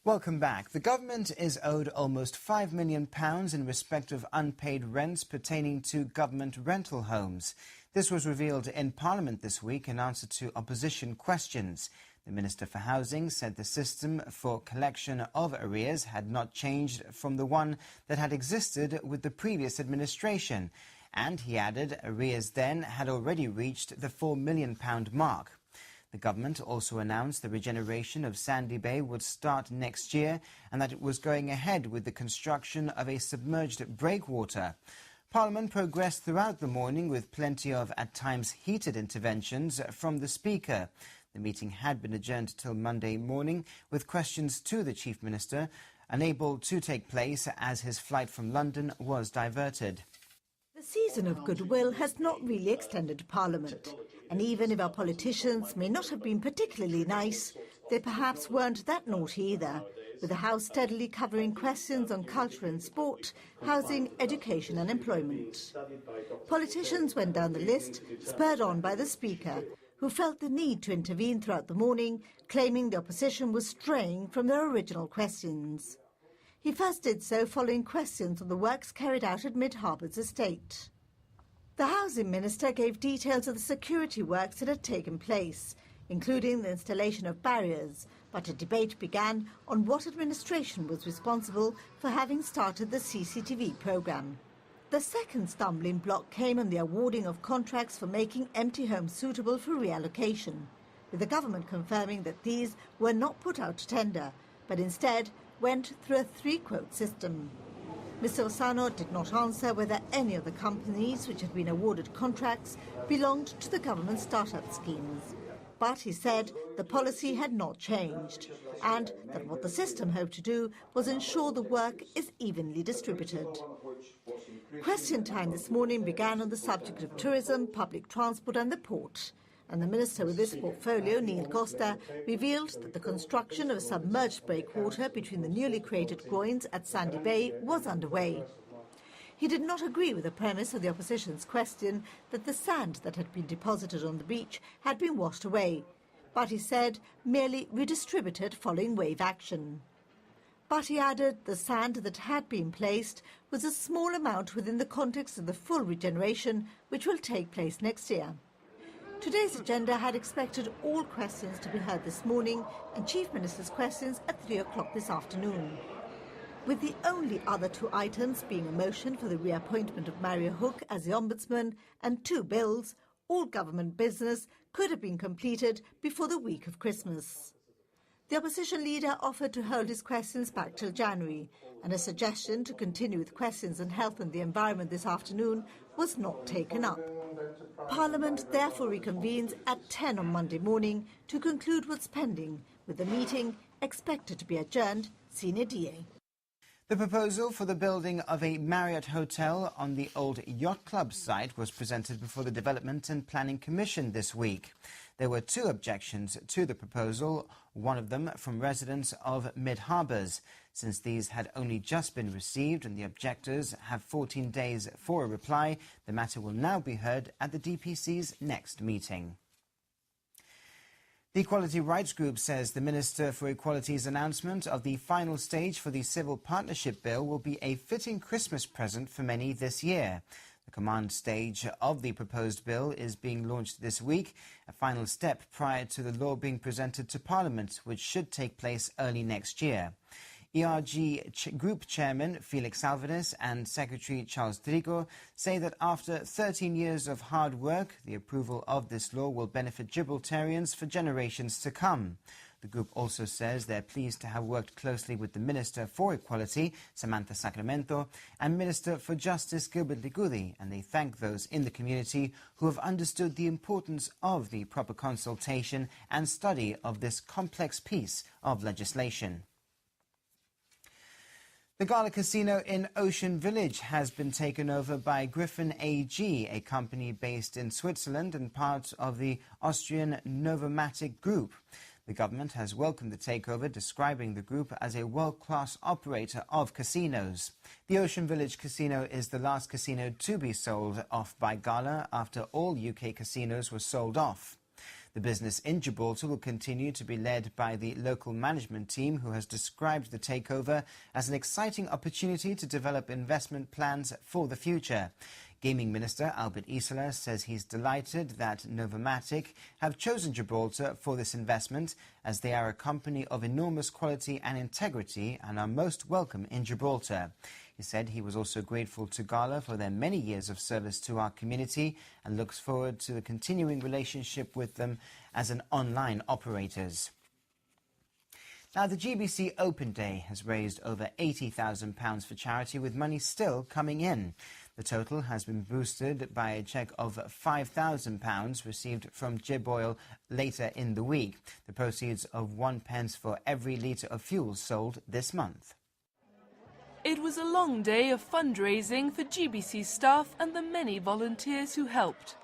Welcome back. The government is owed almost £5 million in respect of unpaid rents pertaining to government rental homes. This was revealed in Parliament this week in answer to opposition questions. The Minister for Housing said the system for collection of arrears had not changed from the one that had existed with the previous administration. And he added arrears then had already reached the £4 million mark. The government also announced the regeneration of Sandy Bay would start next year and that it was going ahead with the construction of a submerged breakwater. Parliament progressed throughout the morning with plenty of, at times, heated interventions from the Speaker. The meeting had been adjourned till Monday morning, with questions to the Chief Minister unable to take place as his flight from London was diverted. The season of goodwill has not really extended to Parliament. And even if our politicians may not have been particularly nice, they perhaps weren't that naughty either, with the House steadily covering questions on culture and sport, housing, education and employment. Politicians went down the list, spurred on by the Speaker, who felt the need to intervene throughout the morning, claiming the opposition was straying from their original questions. He first did so following questions on the works carried out at Mid-Harbour's estate. The Housing Minister gave details of the security works that had taken place, including the installation of barriers, but a debate began on what administration was responsible for having started the CCTV programme. The second stumbling block came on the awarding of contracts for making empty homes suitable for reallocation, with the government confirming that these were not put out to tender, but instead went through a three-quote system. Mr Osano did not answer whether any of the companies which had been awarded contracts belonged to the government start-up schemes. But he said the policy had not changed and that what the system hoped to do was ensure the work is evenly distributed. Question time this morning began on the subject of tourism, public transport and the port. And the Minister with this portfolio, Neil Costa, revealed that the construction of a submerged breakwater between the newly created groins at Sandy Bay was underway. He did not agree with the premise of the opposition's question that the sand that had been deposited on the beach had been washed away, but he said merely redistributed following wave action. But he added the sand that had been placed was a small amount within the context of the full regeneration which will take place next year. Today's agenda had expected all questions to be heard this morning and Chief Minister's questions at 3 o'clock this afternoon, with the only other two items being a motion for the reappointment of Mario Hook as the Ombudsman and two bills. All government business could have been completed before the week of Christmas. The opposition leader offered to hold his questions back till January, and a suggestion to continue with questions on health and the environment this afternoon was not taken up. Parliament therefore reconvenes at 10 on Monday morning to conclude what's pending, with the meeting expected to be adjourned sine die. The proposal for the building of a Marriott hotel on the old Yacht Club site was presented before the Development and Planning Commission this week. There were two objections to the proposal, one of them from residents of Mid-Harbours. Since these had only just been received and the objectors have 14 days for a reply, the matter will now be heard at the DPC's next meeting. The Equality Rights Group says the Minister for Equality's announcement of the final stage for the Civil Partnership Bill will be a fitting Christmas present for many this year. The command stage of the proposed bill is being launched this week, a final step prior to the law being presented to Parliament, which should take place early next year. ERG Group Chairman Felix Alvarez and Secretary Charles Trigo say that after 13 years of hard work, the approval of this law will benefit Gibraltarians for generations to come. The group also says they're pleased to have worked closely with the Minister for Equality, Samantha Sacramento, and Minister for Justice, Gilbert Ligudi, and they thank those in the community who have understood the importance of the proper consultation and study of this complex piece of legislation. The Gala Casino in Ocean Village has been taken over by Griffin AG, a company based in Switzerland and part of the Austrian Novomatic Group. The government has welcomed the takeover, describing the group as a world-class operator of casinos. The Ocean Village Casino is the last casino to be sold off by Gala after all UK casinos were sold off. The business in Gibraltar will continue to be led by the local management team, who has described the takeover as an exciting opportunity to develop investment plans for the future. Gaming Minister Albert Isola says he's delighted that Novomatic have chosen Gibraltar for this investment, as they are a company of enormous quality and integrity and are most welcome in Gibraltar. He said he was also grateful to Gala for their many years of service to our community and looks forward to the continuing relationship with them as an online operators. Now, the GBC Open Day has raised over £80,000 for charity, with money still coming in. The total has been boosted by a cheque of £5,000 received from Gibraltar later in the week, the proceeds of 1 pence for every litre of fuel sold this month. It was a long day of fundraising for GBC staff and the many volunteers who helped.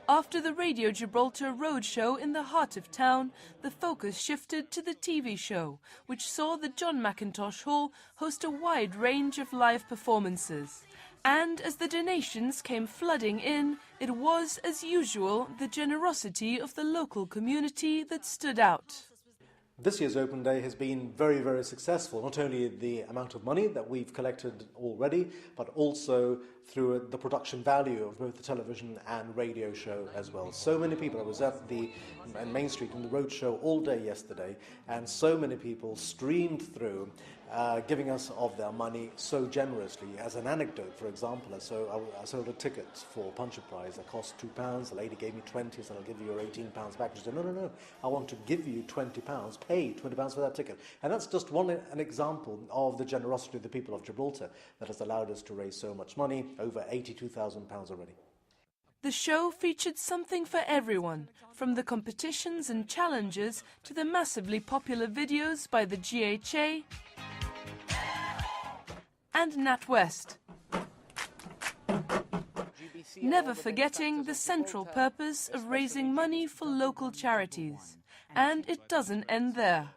After the Radio Gibraltar roadshow in the heart of town, the focus shifted to the TV show, which saw the John Mackintosh Hall host a wide range of live performances. And as the donations came flooding in, it was, as usual, the generosity of the local community that stood out. This year's Open Day has been very, very successful, not only the amount of money that we've collected already, but also through the production value of both the television and radio show as well. So many people, I was at the Main Street in the roadshow all day yesterday, and so many people streamed through, giving us of their money so generously. As an anecdote, for example, I sold a ticket for Puncher Prize that cost £2. The lady gave me 20, so I'll give you your £18 back. She said, no, I want to give you £20, pay £20 for that ticket. And that's just an example of the generosity of the people of Gibraltar that has allowed us to raise so much money, over £82,000 already. The show featured something for everyone, from the competitions and challenges to the massively popular videos by the GHA and NatWest. Never forgetting the central purpose of raising money for local charities. And it doesn't end there.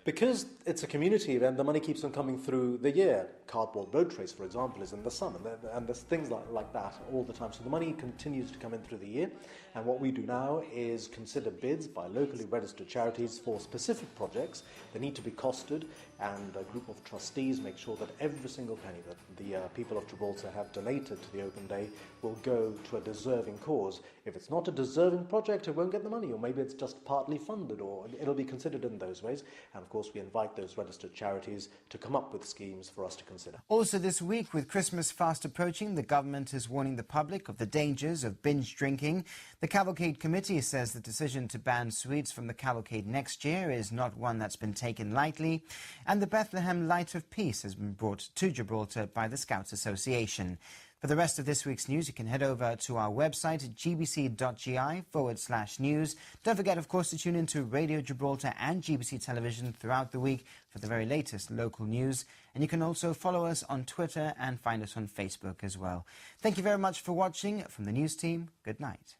Because it's a community event, the money keeps on coming through the year. Cardboard boat race, for example, is in the summer, and there's things like that all the time. So the money continues to come in through the year, and what we do now is consider bids by locally registered charities for specific projects. They need to be costed, and a group of trustees make sure that every single penny that the people of Gibraltar have donated to the Open Day will go to a deserving cause. If it's not a deserving project, it won't get the money, or maybe it's just partly funded, or it'll be considered in those ways. And of course, we invite those registered charities to come up with schemes for us to consider. Also this week, with Christmas fast approaching, the government is warning the public of the dangers of binge drinking. The Cavalcade Committee says the decision to ban sweets from the cavalcade next year is not one that's been taken lightly. And the Bethlehem Light of Peace has been brought to Gibraltar by the Scouts Association. For the rest of this week's news, you can head over to our website at gbc.gi/news. Don't forget, of course, to tune into Radio Gibraltar and GBC Television throughout the week for the very latest local news. And you can also follow us on Twitter and find us on Facebook as well. Thank you very much for watching. From the news team, good night.